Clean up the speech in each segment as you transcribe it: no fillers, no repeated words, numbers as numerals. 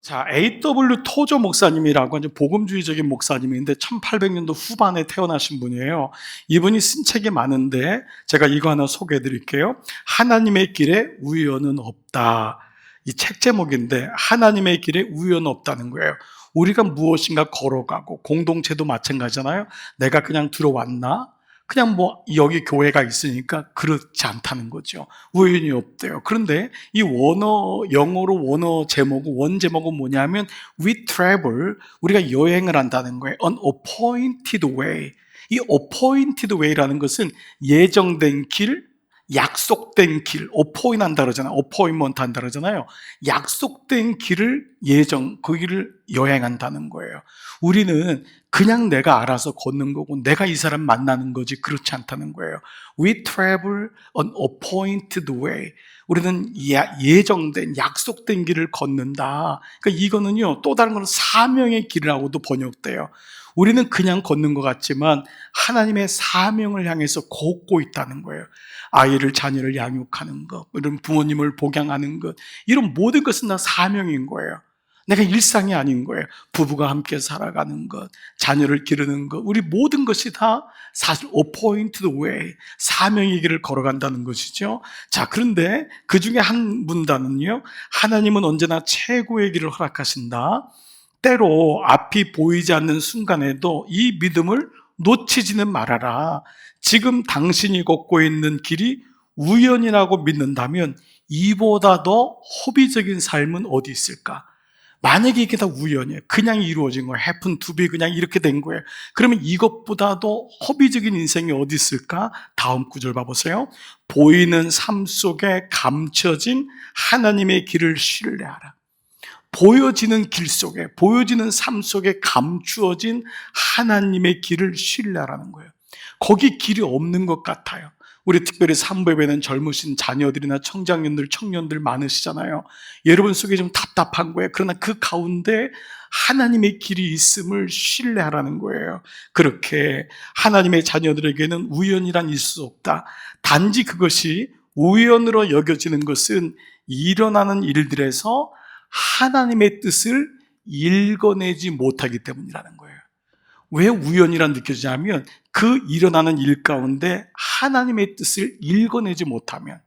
자, A.W. 토저 목사님이라고 이제 복음주의적인 목사님인데 1800년도 후반에 태어나신 분이에요. 이분이 쓴 책이 많은데 제가 이거 하나 소개해 드릴게요. 하나님의 길에 우연은 없다. 이 책 제목인데 하나님의 길에 우연은 없다는 거예요. 우리가 무엇인가 걸어가고 공동체도 마찬가지잖아요. 내가 그냥 들어왔나? 그냥 뭐 여기 교회가 있으니까 그렇지 않다는 거죠. 우연이 없대요. 그런데 이 영어로 원 제목은 뭐냐면 we travel, 우리가 여행을 한다는 거예요. An appointed way. 이 appointed way라는 것은 예정된 길, 약속된 길, appoint 한다 그러잖아요. appointment 한다 그러잖아요. 약속된 길을 그 길을 여행한다는 거예요. 우리는 그냥 내가 알아서 걷는 거고 내가 이 사람 만나는 거지 그렇지 않다는 거예요. We travel an appointed way. 우리는 예정된 약속된 길을 걷는다. 그러니까 이거는요 또 다른 건 사명의 길이라고도 번역돼요. 우리는 그냥 걷는 것 같지만 하나님의 사명을 향해서 걷고 있다는 거예요. 자녀를 양육하는 것, 이런 부모님을 복양하는 것, 이런 모든 것은 다 사명인 거예요. 내가 일상이 아닌 거예요. 부부가 함께 살아가는 것, 자녀를 기르는 것, 우리 모든 것이 다 사실 appointed way, 사명의 길을 걸어간다는 것이죠. 자, 그런데 그 중에 한 문단은요, 하나님은 언제나 최고의 길을 허락하신다. 때로 앞이 보이지 않는 순간에도 이 믿음을 놓치지는 말아라. 지금 당신이 걷고 있는 길이 우연이라고 믿는다면 이보다 더 허비적인 삶은 어디 있을까? 만약에 이게 다 우연이에요. 그냥 이루어진 거예요. happen to be, 그냥 이렇게 된 거예요. 그러면 이것보다도 허비적인 인생이 어디 있을까? 다음 구절 봐보세요. 보이는 삶 속에 감춰진 하나님의 길을 신뢰하라. 보여지는 길 속에, 보여지는 삶 속에 감추어진 하나님의 길을 신뢰하라는 거예요. 거기 길이 없는 것 같아요. 우리 특별히 산부예배는 젊으신 자녀들이나 청년들 많으시잖아요. 여러분 속에 좀 답답한 거예요. 그러나 그 가운데 하나님의 길이 있음을 신뢰하라는 거예요. 그렇게 하나님의 자녀들에게는 우연이란 있을 수 없다. 단지 그것이 우연으로 여겨지는 것은 일어나는 일들에서 하나님의 뜻을 읽어내지 못하기 때문이라는 거예요. 왜 우연이란 느껴지냐면 그 일어나는 일 가운데 하나님의 뜻을 읽어내지 못하면,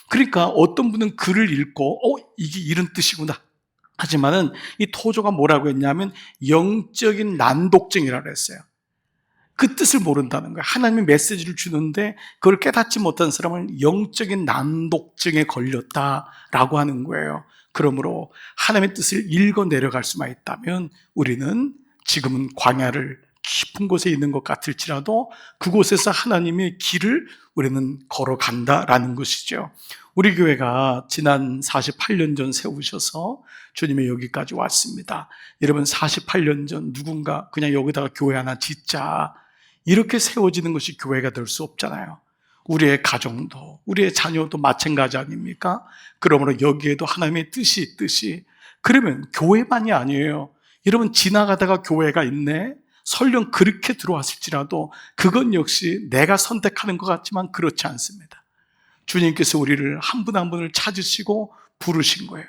그러니까 어떤 분은 글을 읽고 이게 이런 뜻이구나 하지만은 이 토조가 뭐라고 했냐면 영적인 난독증이라고 했어요. 그 뜻을 모른다는 거예요. 하나님이 메시지를 주는데 그걸 깨닫지 못한 사람은 영적인 난독증에 걸렸다라고 하는 거예요. 그러므로 하나님의 뜻을 읽어 내려갈 수만 있다면 우리는 지금은 광야를 깊은 곳에 있는 것 같을지라도 그곳에서 하나님의 길을 우리는 걸어간다라는 것이죠. 우리 교회가 지난 48년 전 세우셔서 주님이 여기까지 왔습니다. 여러분 48년 전 누군가 그냥 여기다가 교회 하나 짓자 이렇게 세워지는 것이 교회가 될 수 없잖아요. 우리의 가정도 우리의 자녀도 마찬가지 아닙니까? 그러므로 여기에도 하나님의 뜻이 있듯이, 그러면 교회만이 아니에요. 여러분 지나가다가 교회가 있네, 설령 그렇게 들어왔을지라도 그건 역시 내가 선택하는 것 같지만 그렇지 않습니다. 주님께서 우리를 한 분 한 분을 찾으시고 부르신 거예요.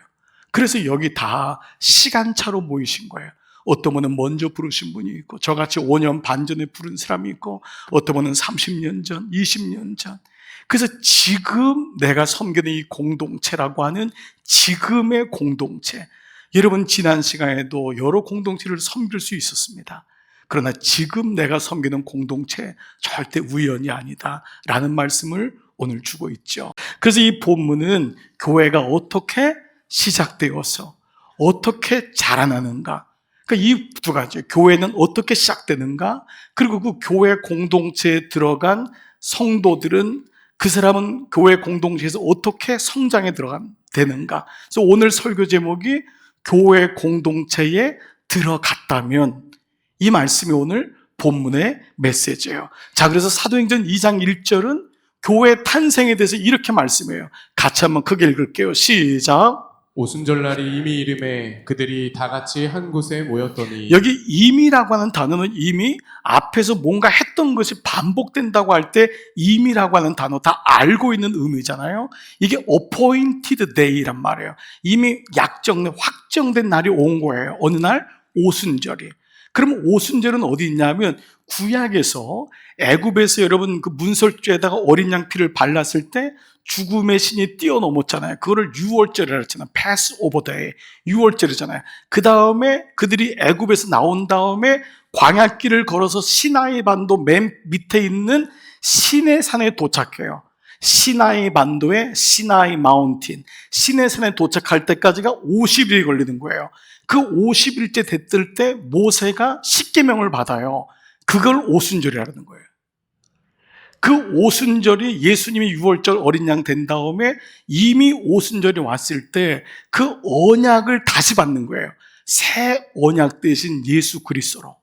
그래서 여기 다 시간차로 모이신 거예요. 어떤 분은 먼저 부르신 분이 있고 저같이 5년 반 전에 부른 사람이 있고 어떤 분은 30년 전, 20년 전. 그래서 지금 내가 섬기는 이 공동체라고 하는 지금의 공동체, 여러분 지난 시간에도 여러 공동체를 섬길 수 있었습니다. 그러나 지금 내가 섬기는 공동체 절대 우연이 아니다 라는 말씀을 오늘 주고 있죠. 그래서 이 본문은 교회가 어떻게 시작되어서 어떻게 자라나는가, 그러니까 이 두 가지, 교회는 어떻게 시작되는가, 그리고 그 교회 공동체에 들어간 성도들은 그 사람은 교회 공동체에서 어떻게 성장에 되는가. 그래서 오늘 설교 제목이 교회 공동체에 들어갔다면, 이 말씀이 오늘 본문의 메시지예요. 자, 그래서 사도행전 2장 1절은 교회 탄생에 대해서 이렇게 말씀해요. 같이 한번 크게 읽을게요. 시작. 오순절날이 이미 이름에 그들이 다 같이 한 곳에 모였더니. 여기 임이라고 하는 단어는 이미 앞에서 뭔가 했던 것이 반복된다고 할 때 임이라고 하는 단어 다 알고 있는 의미잖아요. 이게 appointed day란 말이에요. 이미 확정된 날이 온 거예요. 어느 날? 오순절이. 그럼 오순절은 어디 있냐면 구약에서 애굽에서 여러분 그 문설주에다가 어린 양 피를 발랐을 때 죽음의 신이 뛰어넘었잖아요. 그거를 유월절이라고 했잖아요. 패스오버 데이. 유월절이잖아요. 그 다음에 그들이 애굽에서 나온 다음에 광야길을 걸어서 시나이 반도 맨 밑에 있는 시내 산에 도착해요. 시나이 반도의 시나이 마운틴, 시내 산에 도착할 때까지가 50일이 걸리는 거예요. 그 50일째 됐을 때 모세가 십계명을 받아요. 그걸 오순절이라는 거예요. 그 오순절이 예수님이 6월절 어린 양 된 다음에 이미 오순절이 왔을 때 그 언약을 다시 받는 거예요. 새 언약 대신 예수 그리스도로.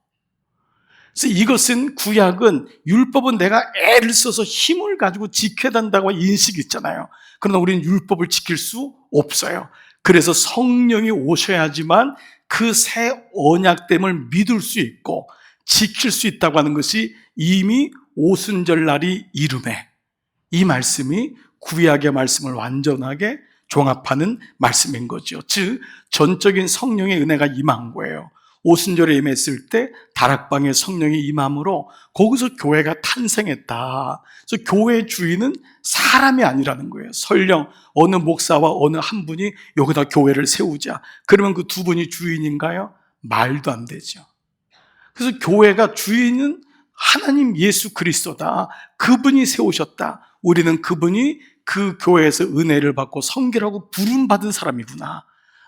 그래서 이것은 구약은 율법은 내가 애를 써서 힘을 가지고 지켜야 된다고 인식이 있잖아요. 그러나 우리는 율법을 지킬 수 없어요. 그래서 성령이 오셔야지만 그 새 언약됨을 믿을 수 있고 지킬 수 있다고 하는 것이 이미 오순절 날이 이름에, 이 말씀이 구약의 말씀을 완전하게 종합하는 말씀인 거죠. 즉 전적인 성령의 은혜가 임한 거예요. 오순절에 임했을 때 다락방에 성령이 임함으로 거기서 교회가 탄생했다. 그래서 교회의 주인은 사람이 아니라는 거예요. 설령 어느 목사와 어느 한 분이 여기다 교회를 세우자, 그러면 그 두 분이 주인인가요? 말도 안 되죠. 그래서 교회가 주인은 하나님 예수 그리스도다. 그분이 세우셨다. 우리는 그분이 그 교회에서 은혜를 받고 성결하고 부름받은 사람이구나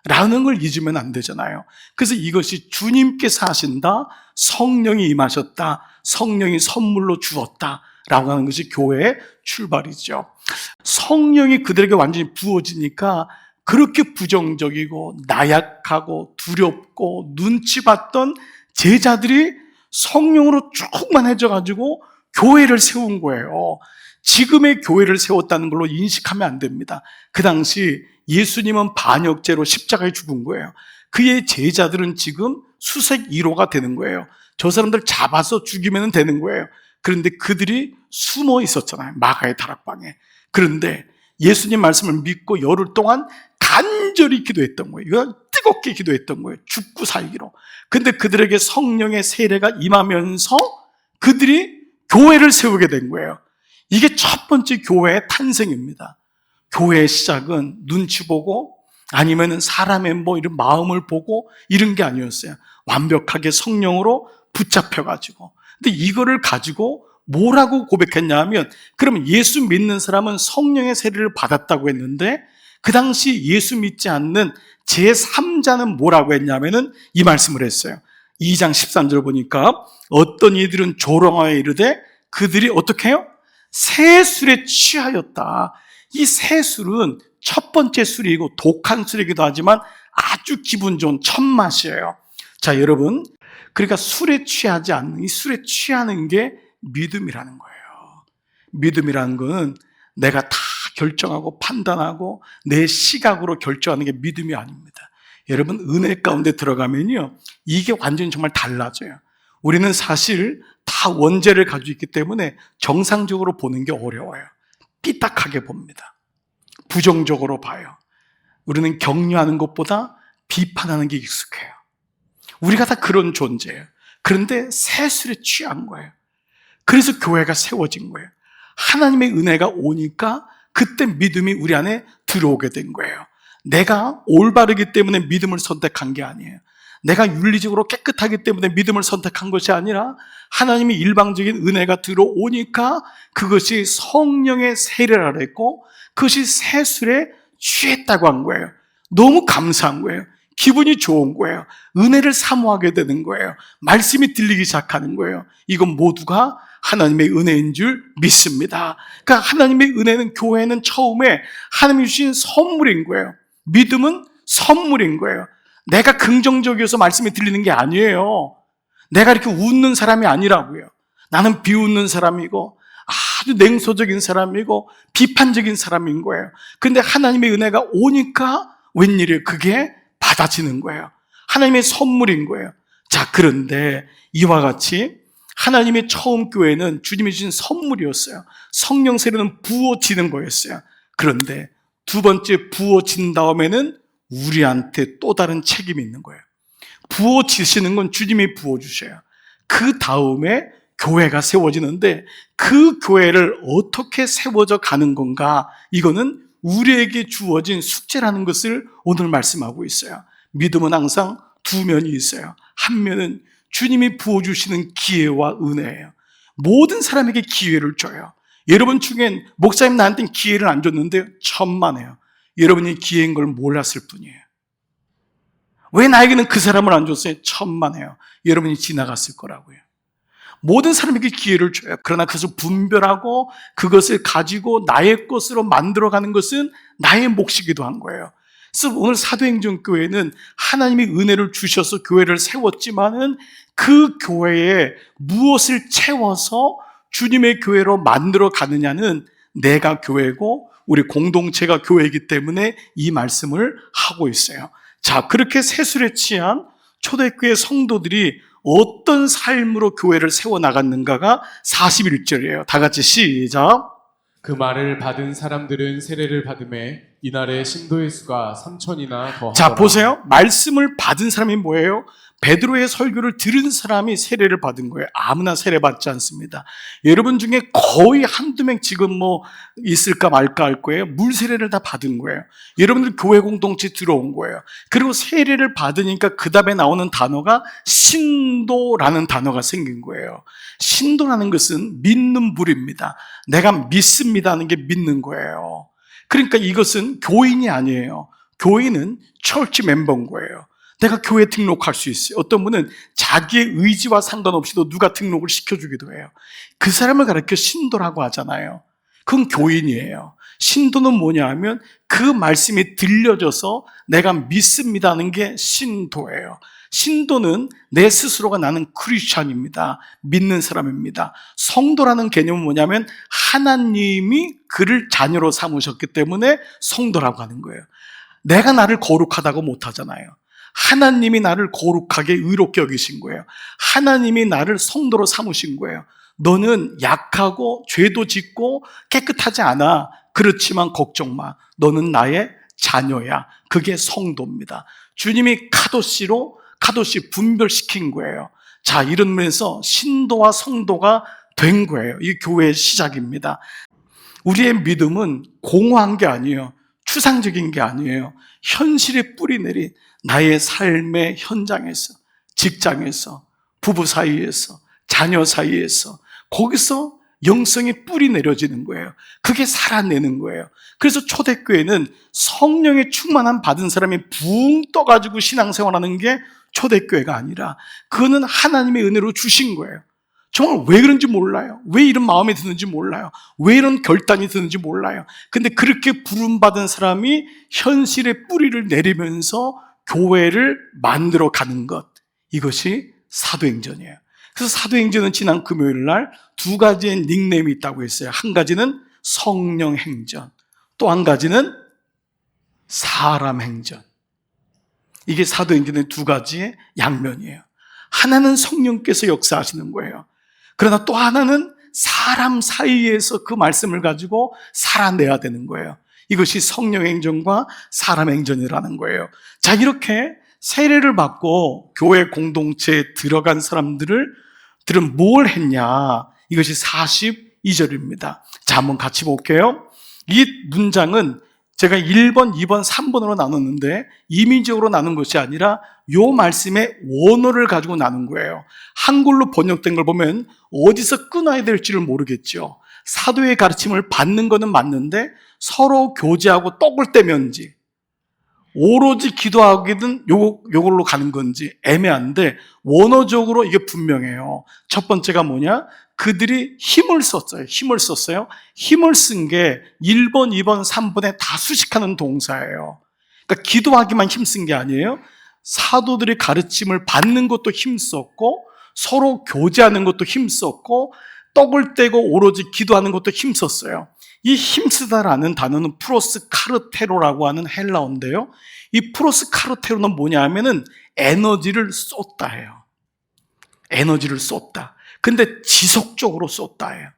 라는 걸 잊으면 안 되잖아요. 그래서 이것이 주님께서 하신다, 성령이 임하셨다, 성령이 선물로 주었다 라고 하는 것이 교회의 출발이죠. 성령이 그들에게 완전히 부어지니까 그렇게 부정적이고 나약하고 두렵고 눈치 봤던 제자들이 성령으로 충만해져가지고 교회를 세운 거예요. 지금의 교회를 세웠다는 걸로 인식하면 안 됩니다. 그 당시 예수님은 반역죄로 십자가에 죽은 거예요. 그의 제자들은 지금 수색 1호가 되는 거예요. 저 사람들 잡아서 죽이면 되는 거예요. 그런데 그들이 숨어 있었잖아요. 마가의 다락방에. 그런데 예수님 말씀을 믿고 열흘 동안 간절히 기도했던 거예요. 이거 뜨겁게 기도했던 거예요. 죽고 살기로. 근데 그들에게 성령의 세례가 임하면서 그들이 교회를 세우게 된 거예요. 이게 첫 번째 교회의 탄생입니다. 교회의 시작은 눈치 보고 아니면 사람의 이런 마음을 보고 이런 게 아니었어요. 완벽하게 성령으로 붙잡혀가지고. 근데 이거를 가지고 뭐라고 고백했냐 하면, 그러면 예수 믿는 사람은 성령의 세례를 받았다고 했는데 그 당시 예수 믿지 않는 제3자는 뭐라고 했냐면은 이 말씀을 했어요. 2장 13절 보니까 어떤 이들은 조롱하여 이르되 그들이 어떻게 해요? 새 술에 취하였다. 이 새 술은 첫 번째 술이고 독한 술이기도 하지만 아주 기분 좋은 첫 맛이에요. 자, 여러분, 그러니까 술에 취하지 않는, 이 술에 취하는 게 믿음이라는 거예요. 믿음이라는 건 내가 다 결정하고 판단하고 내 시각으로 결정하는 게 믿음이 아닙니다. 여러분, 은혜 가운데 들어가면요, 이게 완전히 정말 달라져요. 우리는 사실 다 원죄를 가지고 있기 때문에 정상적으로 보는 게 어려워요. 삐딱하게 봅니다. 부정적으로 봐요. 우리는 격려하는 것보다 비판하는 게 익숙해요. 우리가 다 그런 존재예요. 그런데 새술에 취한 거예요. 그래서 교회가 세워진 거예요. 하나님의 은혜가 오니까 그때 믿음이 우리 안에 들어오게 된 거예요. 내가 올바르기 때문에 믿음을 선택한 게 아니에요. 내가 윤리적으로 깨끗하기 때문에 믿음을 선택한 것이 아니라 하나님의 일방적인 은혜가 들어오니까 그것이 성령의 세례라 그랬고 그것이 새술에 취했다고 한 거예요. 너무 감사한 거예요. 기분이 좋은 거예요. 은혜를 사모하게 되는 거예요. 말씀이 들리기 시작하는 거예요. 이건 모두가 하나님의 은혜인 줄 믿습니다. 그러니까 하나님의 은혜는, 교회는 처음에 하나님이 주신 선물인 거예요. 믿음은 선물인 거예요. 내가 긍정적이어서 말씀이 들리는 게 아니에요. 내가 이렇게 웃는 사람이 아니라고요. 나는 비웃는 사람이고 아주 냉소적인 사람이고 비판적인 사람인 거예요. 그런데 하나님의 은혜가 오니까 웬일이에요? 그게 받아지는 거예요. 하나님의 선물인 거예요. 자, 그런데 이와 같이 하나님의 처음 교회는 주님이 주신 선물이었어요. 성령 세례는 부어지는 거였어요. 그런데 두 번째 부어진 다음에는 우리한테 또 다른 책임이 있는 거예요. 부어지시는 건 주님이 부어주셔요. 그 다음에 교회가 세워지는데 그 교회를 어떻게 세워져 가는 건가? 이거는 우리에게 주어진 숙제라는 것을 오늘 말씀하고 있어요. 믿음은 항상 두 면이 있어요. 한 면은 주님이 부어주시는 기회와 은혜예요. 모든 사람에게 기회를 줘요. 여러분 중엔 목사님 나한테는 기회를 안 줬는데 천만에요. 여러분이 기회인 걸 몰랐을 뿐이에요. 왜 나에게는 그 사람을 안 줬어요? 천만에요. 여러분이 지나갔을 거라고요. 모든 사람에게 기회를 줘요. 그러나 그것을 분별하고 그것을 가지고 나의 것으로 만들어가는 것은 나의 몫이기도 한 거예요. 그래서 오늘 사도행전 교회는 하나님이 은혜를 주셔서 교회를 세웠지만은 그 교회에 무엇을 채워서 주님의 교회로 만들어 가느냐는 내가 교회고 우리 공동체가 교회이기 때문에 이 말씀을 하고 있어요. 자, 그렇게 세술에 취한 초대교회 성도들이 어떤 삶으로 교회를 세워나갔는가가 41절이에요. 다 같이 시작. 그 말을 받은 사람들은 세례를 받음에 이날의 신도의 수가 3,000이나 더하더라. 자, 보세요. 말씀을 받은 사람이 뭐예요? 베드로의 설교를 들은 사람이 세례를 받은 거예요. 아무나 세례 받지 않습니다. 여러분 중에 거의 한두 명 지금 뭐 있을까 말까 할 거예요. 물 세례를 다 받은 거예요. 여러분들 교회 공동체 들어온 거예요. 그리고 세례를 받으니까 그 다음에 나오는 단어가 신도라는 단어가 생긴 거예요. 신도라는 것은 믿는 불입니다. 내가 믿습니다 하는 게 믿는 거예요. 그러니까 이것은 교인이 아니에요. 교인은 철치 멤버인 거예요. 내가 교회에 등록할 수 있어요. 어떤 분은 자기의 의지와 상관없이도 누가 등록을 시켜주기도 해요. 그 사람을 가르쳐 신도라고 하잖아요. 그건 교인이에요. 신도는 뭐냐 하면 그 말씀이 들려져서 내가 믿습니다 하는 게 신도예요. 신도는 내 스스로가 나는 크리스찬입니다. 믿는 사람입니다. 성도라는 개념은 뭐냐면 하나님이 그를 자녀로 삼으셨기 때문에 성도라고 하는 거예요. 내가 나를 거룩하다고 못하잖아요. 하나님이 나를 거룩하게 의롭게 여기신 거예요. 하나님이 나를 성도로 삼으신 거예요. 너는 약하고 죄도 짓고 깨끗하지 않아. 그렇지만 걱정 마. 너는 나의 자녀야. 그게 성도입니다. 주님이 카도시 분별시킨 거예요. 자, 이런 면에서 신도와 성도가 된 거예요. 이 교회의 시작입니다. 우리의 믿음은 공허한 게 아니에요. 추상적인 게 아니에요. 현실에 뿌리 내린 나의 삶의 현장에서, 직장에서, 부부 사이에서, 자녀 사이에서, 거기서 영성이 뿌리 내려지는 거예요. 그게 살아내는 거예요. 그래서 초대교회는 성령의 충만함 받은 사람이 붕 떠가지고 신앙생활하는 게 초대교회가 아니라 그거는 하나님의 은혜로 주신 거예요. 정말 왜 그런지 몰라요. 왜 이런 마음이 드는지 몰라요. 왜 이런 결단이 드는지 몰라요. 근데 그렇게 부름받은 사람이 현실의 뿌리를 내리면서 교회를 만들어 가는 것, 이것이 사도행전이에요. 그래서 사도행전은 지난 금요일 날 두 가지의 닉네임이 있다고 했어요. 한 가지는 성령행전, 또 한 가지는 사람행전. 이게 사도행전의 두 가지의 양면이에요. 하나는 성령께서 역사하시는 거예요. 그러나 또 하나는 사람 사이에서 그 말씀을 가지고 살아내야 되는 거예요. 이것이 성령행전과 사람행전이라는 거예요. 자, 이렇게 세례를 받고 교회 공동체에 들어간 사람들은 뭘 했냐? 이것이 42절입니다. 자, 한번 같이 볼게요. 이 문장은 제가 1번, 2번, 3번으로 나눴는데 임의적으로 나눈 것이 아니라 이 말씀의 원어를 가지고 나눈 거예요. 한글로 번역된 걸 보면 어디서 끊어야 될지를 모르겠죠. 사도의 가르침을 받는 것은 맞는데 서로 교제하고 떡을 떼면지 오로지 기도하기든 요걸로 가는 건지 애매한데 원어적으로 이게 분명해요. 첫 번째가 뭐냐? 그들이 힘을 썼어요. 힘을 쓴 게 1번, 2번, 3번에 다 수식하는 동사예요. 그러니까 기도하기만 힘쓴 게 아니에요. 사도들의 가르침을 받는 것도 힘썼고 서로 교제하는 것도 힘썼고 떡을 떼고 오로지 기도하는 것도 힘썼어요. 이 힘쓰다라는 단어는 프로스카르테로라고 하는 헬라어인데요. 이 프로스카르테로는 뭐냐 하면은 에너지를 쏟다예요. 에너지를 쏟다. 근데 지속적으로 쏟다예요.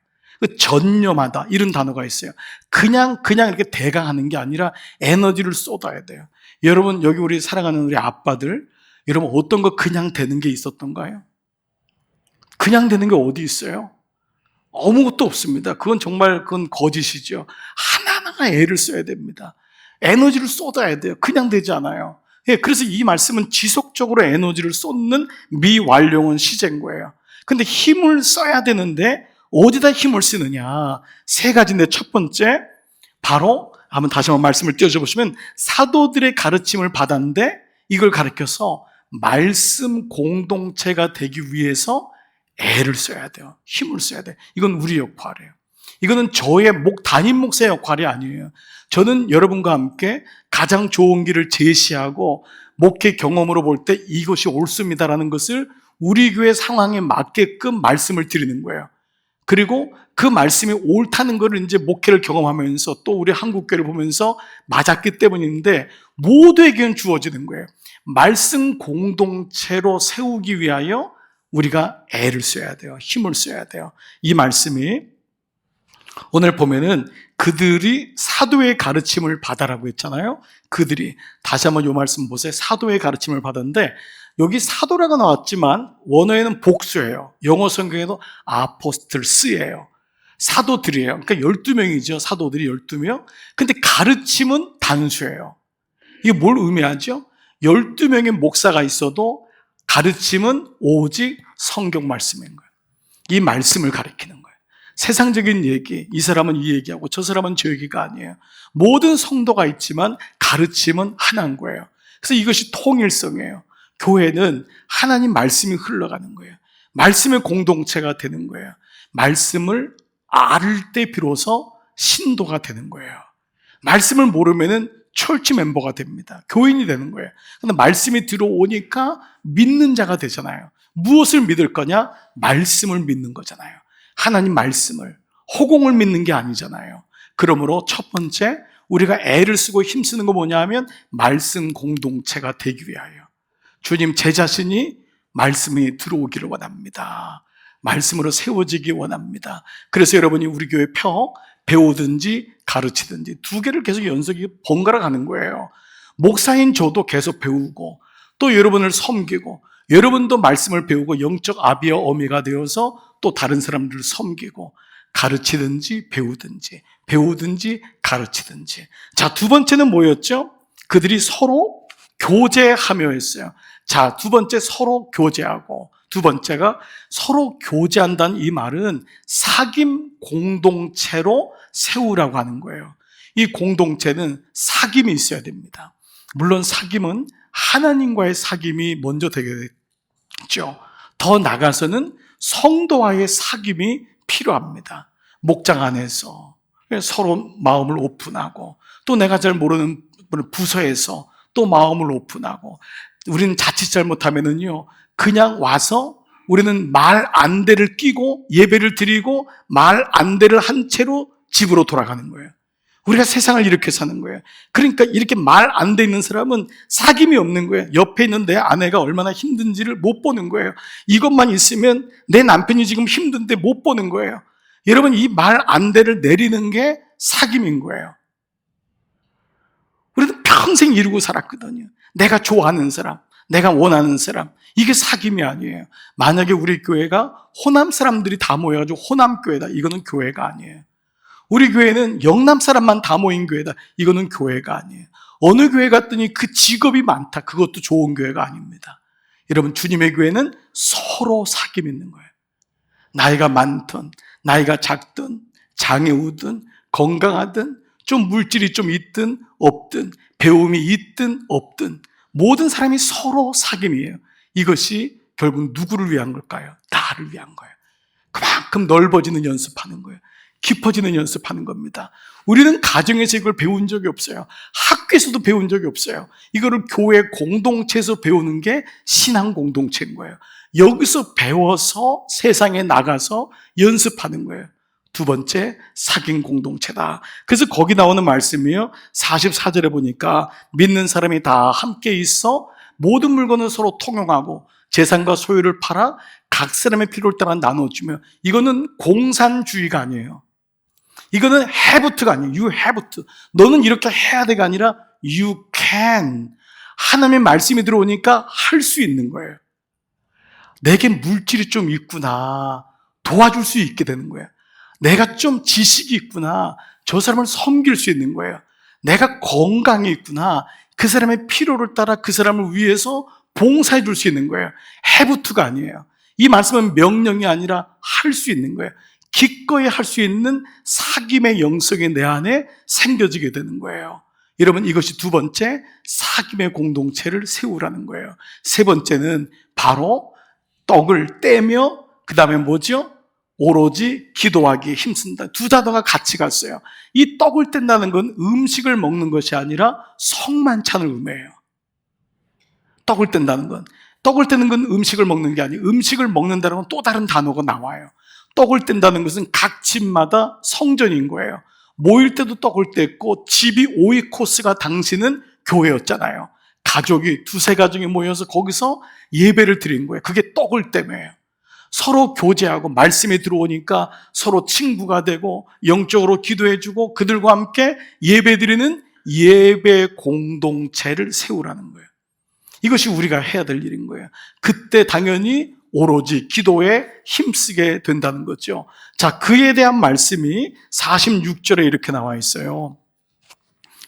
전념하다 이런 단어가 있어요. 그냥 이렇게 대강하는 게 아니라 에너지를 쏟아야 돼요. 여러분, 여기 우리 사랑하는 우리 아빠들, 여러분 어떤 거 그냥 되는 게 있었던가요? 그냥 되는 게 어디 있어요? 아무것도 없습니다. 그건 거짓이죠. 하나하나 애를 써야 됩니다. 에너지를 쏟아야 돼요. 그냥 되지 않아요. 예, 그래서 이 말씀은 지속적으로 에너지를 쏟는 미완료한 시제인 거예요. 근데 힘을 써야 되는데 어디다 힘을 쓰느냐? 세 가지인데 첫 번째, 바로 한번 다시 한번 말씀을 띄워줘 보시면 사도들의 가르침을 받았는데 이걸 가르쳐서 말씀 공동체가 되기 위해서 애를 써야 돼요. 힘을 써야 돼요. 이건 우리 역할이에요. 이거는 저의 담임 목사의 역할이 아니에요. 저는 여러분과 함께 가장 좋은 길을 제시하고 목회 경험으로 볼 때 이것이 옳습니다라는 것을 우리 교회 상황에 맞게끔 말씀을 드리는 거예요. 그리고 그 말씀이 옳다는 것을 이제 목회를 경험하면서 또 우리 한국교회를 보면서 맞았기 때문인데 모두에게는 주어지는 거예요. 말씀 공동체로 세우기 위하여 우리가 애를 써야 돼요. 힘을 써야 돼요. 이 말씀이 오늘 보면은 그들이 사도의 가르침을 받아라고 했잖아요. 그들이 다시 한번 이 말씀 보세요. 사도의 가르침을 받았는데 여기 사도라고 나왔지만 원어에는 복수예요. 영어 성경에도 아포스틀스예요. 사도들이에요. 그러니까 12명이죠. 사도들이 12명. 근데 가르침은 단수예요. 이게 뭘 의미하죠? 12명의 목사가 있어도 가르침은 오직 성경 말씀인 거예요. 이 말씀을 가르치는 거예요. 세상적인 얘기, 이 사람은 이 얘기하고 저 사람은 저 얘기가 아니에요. 모든 성도가 있지만 가르침은 하나인 거예요. 그래서 이것이 통일성이에요. 교회는 하나님 말씀이 흘러가는 거예요. 말씀의 공동체가 되는 거예요. 말씀을 알 때 비로소 신도가 되는 거예요. 말씀을 모르면은 철치 멤버가 됩니다. 교인이 되는 거예요. 근데 말씀이 들어오니까 믿는 자가 되잖아요. 무엇을 믿을 거냐? 말씀을 믿는 거잖아요. 하나님 말씀을, 허공을 믿는 게 아니잖아요. 그러므로 첫 번째, 우리가 애를 쓰고 힘쓰는 거 뭐냐 하면 말씀 공동체가 되기 위하여. 주님, 제 자신이 말씀이 들어오기를 원합니다. 말씀으로 세워지기 원합니다. 그래서 여러분이 우리 교회 배우든지 가르치든지 두 개를 계속 연속이 번갈아 가는 거예요. 목사인 저도 계속 배우고 또 여러분을 섬기고 여러분도 말씀을 배우고 영적 아비와 어미가 되어서 또 다른 사람들을 섬기고 가르치든지 배우든지 가르치든지. 자, 두 번째는 뭐였죠? 그들이 서로 교제하며 했어요. 자, 두 번째 서로 교제하고 두 번째가 서로 교제한다는 이 말은 사귐 공동체로 세우라고 하는 거예요. 이 공동체는 사귐이 있어야 됩니다. 물론 사귐은 하나님과의 사귐이 먼저 되겠죠. 더 나가서는 성도와의 사귐이 필요합니다. 목장 안에서 서로 마음을 오픈하고 또 내가 잘 모르는 부서에서 또 마음을 오픈하고 우리는 자칫 잘못하면은요 그냥 와서 우리는 말 안 돼를 끼고 예배를 드리고 말 안 돼를 한 채로 집으로 돌아가는 거예요. 우리가 세상을 이렇게 사는 거예요. 그러니까 이렇게 말 안 돼 있는 사람은 사귐이 없는 거예요. 옆에 있는 내 아내가 얼마나 힘든지를 못 보는 거예요. 이것만 있으면 내 남편이 지금 힘든데 못 보는 거예요. 여러분, 이 말 안 돼를 내리는 게 사귐인 거예요. 우리는 평생 이루고 살았거든요. 내가 좋아하는 사람, 내가 원하는 사람, 이게 사귐이 아니에요. 만약에 우리 교회가 호남 사람들이 다 모여가지고 호남교회다, 이거는 교회가 아니에요. 우리 교회는 영남 사람만 다 모인 교회다, 이거는 교회가 아니에요. 어느 교회 갔더니 그 직업이 많다, 그것도 좋은 교회가 아닙니다. 여러분, 주님의 교회는 서로 사귐 있는 거예요. 나이가 많든 나이가 작든 장애우든 건강하든 좀 물질이 좀 있든 없든 배움이 있든 없든 모든 사람이 서로 사귐이에요. 이것이 결국 누구를 위한 걸까요? 나를 위한 거예요. 그만큼 넓어지는 연습하는 거예요. 깊어지는 연습하는 겁니다. 우리는 가정에서 이걸 배운 적이 없어요. 학교에서도 배운 적이 없어요. 이거를 교회 공동체에서 배우는 게 신앙 공동체인 거예요. 여기서 배워서 세상에 나가서 연습하는 거예요. 두 번째, 사귐 공동체다. 그래서 거기 나오는 말씀이요, 44절에 보니까 믿는 사람이 다 함께 있어 모든 물건을 서로 통용하고 재산과 소유를 팔아 각 사람의 필요를 따라 나눠주며. 이거는 공산주의가 아니에요. 이거는 have to가 아니에요. You have to. 너는 이렇게 해야 돼가 아니라 you can. 하나님의 말씀이 들어오니까 할 수 있는 거예요. 내게 물질이 좀 있구나, 도와줄 수 있게 되는 거예요. 내가 좀 지식이 있구나, 저 사람을 섬길 수 있는 거예요. 내가 건강이 있구나, 그 사람의 필요를 따라 그 사람을 위해서 봉사해 줄 수 있는 거예요. have to가 아니에요. 이 말씀은 명령이 아니라 할 수 있는 거예요. 기꺼이 할 수 있는 사귐의 영성이 내 안에 생겨지게 되는 거예요. 여러분, 이것이 두 번째, 사귐의 공동체를 세우라는 거예요. 세 번째는 바로 떡을 떼며, 그 다음에 뭐죠? 오로지 기도하기에 힘쓴다. 두 단어가 같이 갔어요. 이 떡을 뗀다는 건 음식을 먹는 것이 아니라 성만찬을 의미해요. 떡을 뗀다는 건, 떡을 떼는 건 음식을 먹는 게 아니에요. 음식을 먹는다는 건 또 다른 단어가 나와요. 떡을 뗀다는 것은 각 집마다 성전인 거예요. 모일 때도 떡을 뗐고, 집이 오이코스가 당시는 교회였잖아요. 가족이, 두세 가족이 모여서 거기서 예배를 드린 거예요. 그게 떡을 떼매요. 서로 교제하고 말씀이 들어오니까 서로 친구가 되고 영적으로 기도해주고 그들과 함께 예배 드리는 예배 공동체를 세우라는 거예요. 이것이 우리가 해야 될 일인 거예요. 그때 당연히 오로지 기도에 힘쓰게 된다는 거죠. 자, 그에 대한 말씀이 46절에 이렇게 나와 있어요.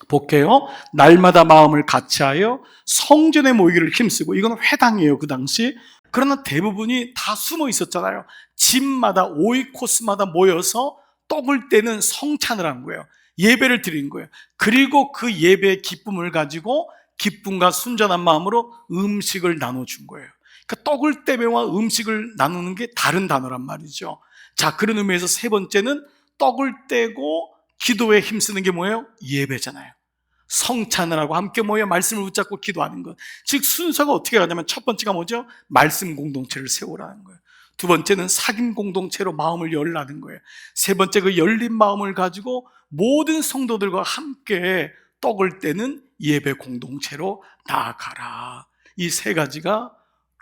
볼게요. 날마다 마음을 같이하여 성전에 모이기를 힘쓰고. 이건 회당이에요, 그 당시. 그러나 대부분이 다 숨어 있었잖아요. 집마다, 오이코스마다 모여서 떡을 떼는 성찬을 한 거예요. 예배를 드린 거예요. 그리고 그 예배의 기쁨을 가지고 기쁨과 순전한 마음으로 음식을 나눠준 거예요. 그러니까 떡을 떼매와 음식을 나누는 게 다른 단어란 말이죠. 자, 그런 의미에서 세 번째는 떡을 떼고 기도에 힘쓰는 게 뭐예요? 예배잖아요. 성찬을 하고 함께 모여 말씀을 붙잡고 기도하는 것. 즉 순서가 어떻게 가냐면, 첫 번째가 뭐죠? 말씀 공동체를 세우라는 거예요. 두 번째는 사귐 공동체로 마음을 열라는 거예요. 세 번째, 그 열린 마음을 가지고 모든 성도들과 함께 떡을 떼는 예배 공동체로 나아가라. 이 세 가지가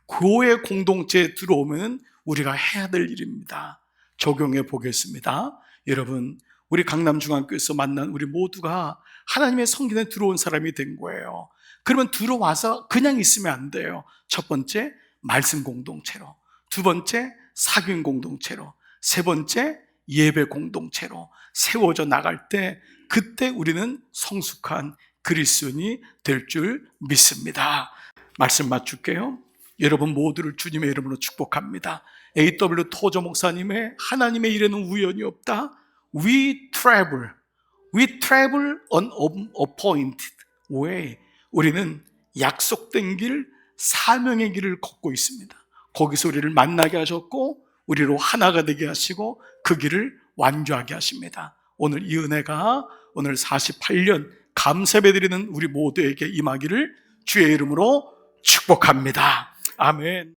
교회 공동체에 들어오면 우리가 해야 될 일입니다. 적용해 보겠습니다. 여러분, 우리 강남중앙교회에서 만난 우리 모두가 하나님의 성전에 들어온 사람이 된 거예요. 그러면 들어와서 그냥 있으면 안 돼요. 첫 번째, 말씀 공동체로. 두 번째, 사귐 공동체로. 세 번째, 예배 공동체로 세워져 나갈 때, 그때 우리는 성숙한 그리스도인이 될 줄 믿습니다. 말씀 맞출게요. 여러분 모두를 주님의 이름으로 축복합니다. A.W. 토저 목사님의 하나님의 일에는 우연이 없다. We travel on appointed way. 우리는 약속된 길, 사명의 길을 걷고 있습니다. 거기서 우리를 만나게 하셨고 우리로 하나가 되게 하시고 그 길을 완주하게 하십니다. 오늘 이 은혜가 오늘 48년 감사배드리는 우리 모두에게 임하기를 주의 이름으로 축복합니다. 아멘.